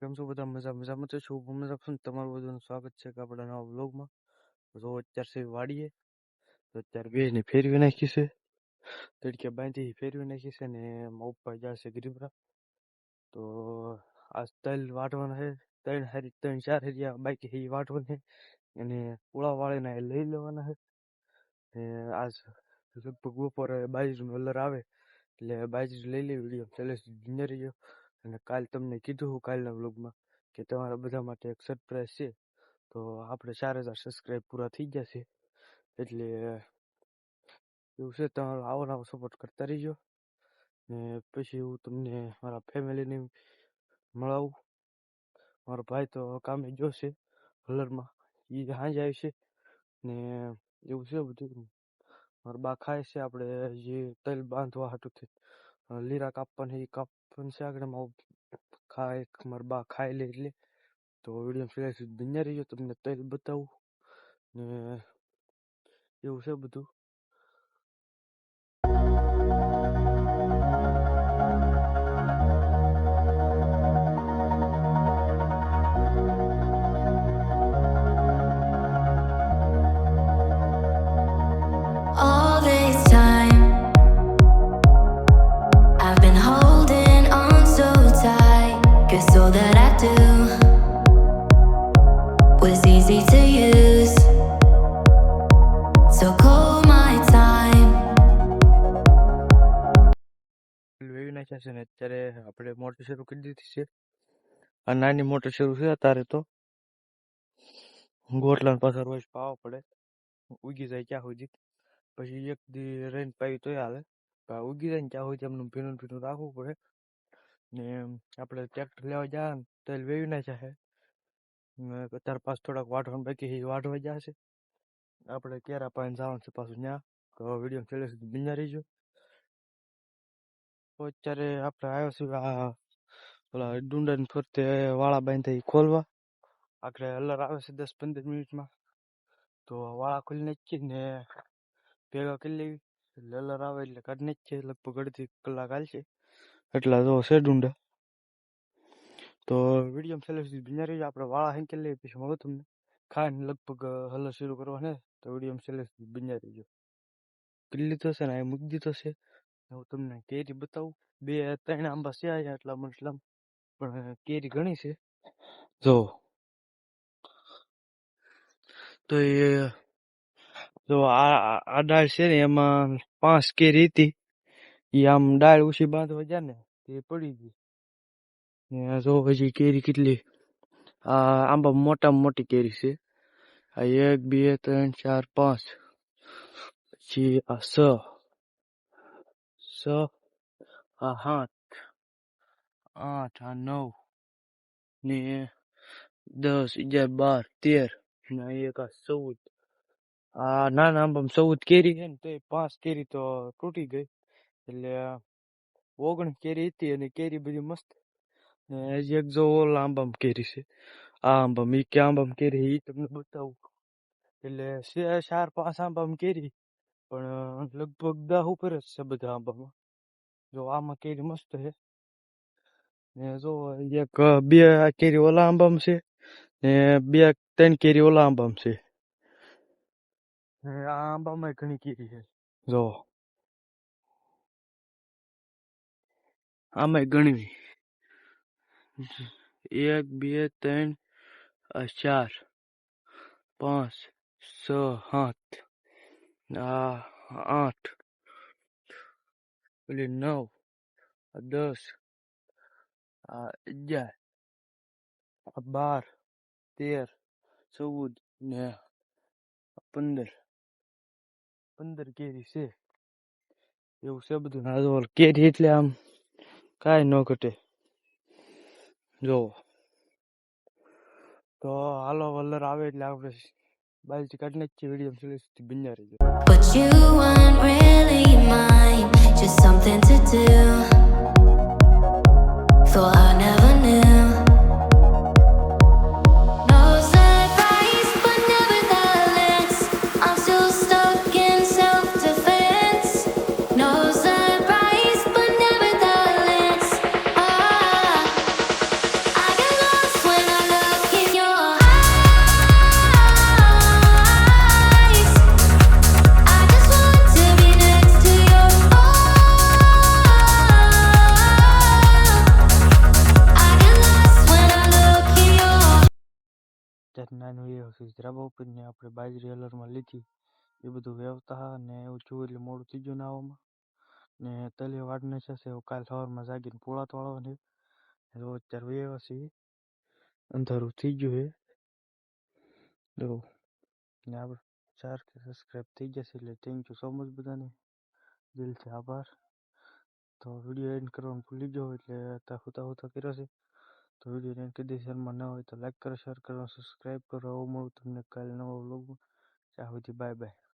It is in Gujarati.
કેમ છો બધા? મજામાં તો છું. મજા છું. તમારું બધાનું સ્વાગત છે કે આપણા નવા વ્લોગમાં. તો અત્યારે છે વાડીએ, તો અત્યારે બેને ફેરવી નાખી છે, તડકે બાંધી ફેરવી નાખી છે ને મારા ઉપર જશે ગરીબરા. તો આજ તલ વાટવાના છે, ત્રણ ચાર હરિયા બાકી એ વાટવાના છે અને ઉળા વાળીને લઈ લેવાના છે. ને આજ લગભગ બપોરે બાજરીનો કલર આવે એટલે બાજરી લઈ લેવી. વિડીયો ચાલે છે રહીજો. અને કાલ તમને કીધું કાલના વ્લોગમાં કે તમારા બધા માટે એક સરપ્રાઈઝ છે. તો આપણે 4000 સબસ્ક્રાઈબ પૂરા થઈ જશે એટલે એવું છે. તમારો આવો સપોર્ટ કરતા રહીજો. ને પછી હું તમને મારા ફેમિલીને મળાવું. મારો ભાઈ તો કામે જોશે કલરમાં, એ સાંજે આવશે ને એવું છે બધું. મારા બા ખાય છે. આપણે જે તલ બાંધવા હાટું લીરા કાપવાની એ કાપવાની છે આગળ ખાય મારા બા ખાઈ લે એટલે. તો વિડીયો બન્યા રહીજો, તમને તલ બતાવું ને એવું છે બધું. All this time I've been holding on so tight, 'cause all that I do was easy to use. So call my time. Wavy નાખ્યા છે ને અત્યારે આપણે મોટર શરૂ કરી દીધી છે. આ નાની મોટર શરૂ છે અત્યારે. તો ગોટલા પાછળ રોજ પાવા પડે, ઉગી જાય ક્યાં સુધી. પછી એક દી રહીને પાવી તોય હાલે. ઉગી જાય ને ત્યાં સુધી એમનું ભીનું રાખવું પડે. ને આપણે ટ્રેક્ટર લેવા જાય ને તેલ વેવી નાખ્યા છે. અત્યારે પાછ થોડાક વાટવાનું બાકી વાટવા જશે. આપણે કેરા પાઈને જવાનું છે પાછું ત્યાં. તો વિડીયો છેલ્લે સુધી બન્યા રહીજો. તો અત્યારે આપણે આવ્યો છે ઓલા ડુંડાની ફરતે વાળા બાંધે ખોલવા. આખરે હલર આવે છે 10-15 મિનિટમાં. તો વાળા ખોલી નાખીએ ને ભેગા કરી લેવી. એટલે હલર આવે એટલે કાઢી નાખીએ. લગભગ અડધી કલાક હાલશે. એટલા જો છે ડુંડા. તો વિડીયો છેલ્લે સુધી બન્યા રહીજો. આપણે વાળા હેંકી લઈએ પછી મળું તમને. ખાઈને લગભગ હલર શરૂ કરવાને. તો વિડીયો છેલ્લે સુધી બન્યા રહીજો. કરી લીધો છે ને એ મૂકી દીધો છે. હું તમને કેરી બતાવું. 2-3 આંબા છે અહીંયા એટલા મતલબ, પણ કેરી ઘણી છે. જો તો આ ડાળ છે ને એમાં 5 કેરી હતી. એ આમ ડાળ ઉછી બાંધવા જાય ને તે પડી ગઈ. જો હજી કેરી કેટલી. આ આંબા મોટામાં મોટી કેરી છે. આ 1 2 3 4 5 પછી આ 6 આ 7 8 આ 9 ને 10 11 12 13 ને એક આ 14. આ નાના આંબામાં 14 કેરી છે ને તો 5 કેરી તો તૂટી ગઈ. એટલે 19 કેરી હતી અને કેરી બધી મસ્ત. ને હજી એક જો ઓલા આંબામાં કેરી છે. આ આંબામાં કે આંબામાં કેરી એ તમને બતાવું. એટલે 4-5 આંબામાં કેરી, પણ લગભગ 10 ઉપર જ છે બધા આંબામાં. જો આમાં કેરી મસ્ત છે. ને જો એક 2 કેરી ઓલા આંબામાં છે ને 2-3 કેરી ઓલા આંબામાં છે. આ આંબામાં ઘણી કેરી છે. જો આમાં ઘણી 1 2 3 4 5 6 7 આ 8 પેલી 9 10 આ 11 આ 12 13 14 ને 15 કેરી છે. એવું છે બધું. ના કેરી એટલે આમ કાંઈ ન ઘટે. જો તો હાલો વલર આવે એટલે આપણે બાલથી કાઢી નાખીએ. વિડીયો સુધી બન્યા રહીજો. But you weren't really mine, just something to do. Thought I never knew. No surprise, but nevertheless, I'm still stuck in self-defense. No surprise, but nevertheless, I got નાનું એ હશે જરાબા ઉપર ને આપણે બાજરી હલરમાં લીધી એ બધું વેવતા હા ને એવું થયું એટલે મોડું થઈ ગયું નાવામાં ને તલે વાળને છે કાલ સવારમાં જાગીને પોળા તોડવાની રોજ અત્યારે વેવા છે અંધારું થઈ ગયું હે તો ને આપણે 4 કે સબસ્ક્રાઈબ થઈ જશે એટલે થેન્ક યુ સો મચ બધાને દિલથી આભાર તો વિડીયો એન્ડ કરવાનું ભૂલી ગયો એટલે હોતા કર્યો છે તો વિડીયો એન્ડ કરી દઈશ શેરમાં ન હોય તો લાઈક કરો શેર કરો સબસ્ક્રાઈબ કરો આવું મળું તમને કાલે નવા વ્લોગમાં ત્યાં સુધી બાય બાય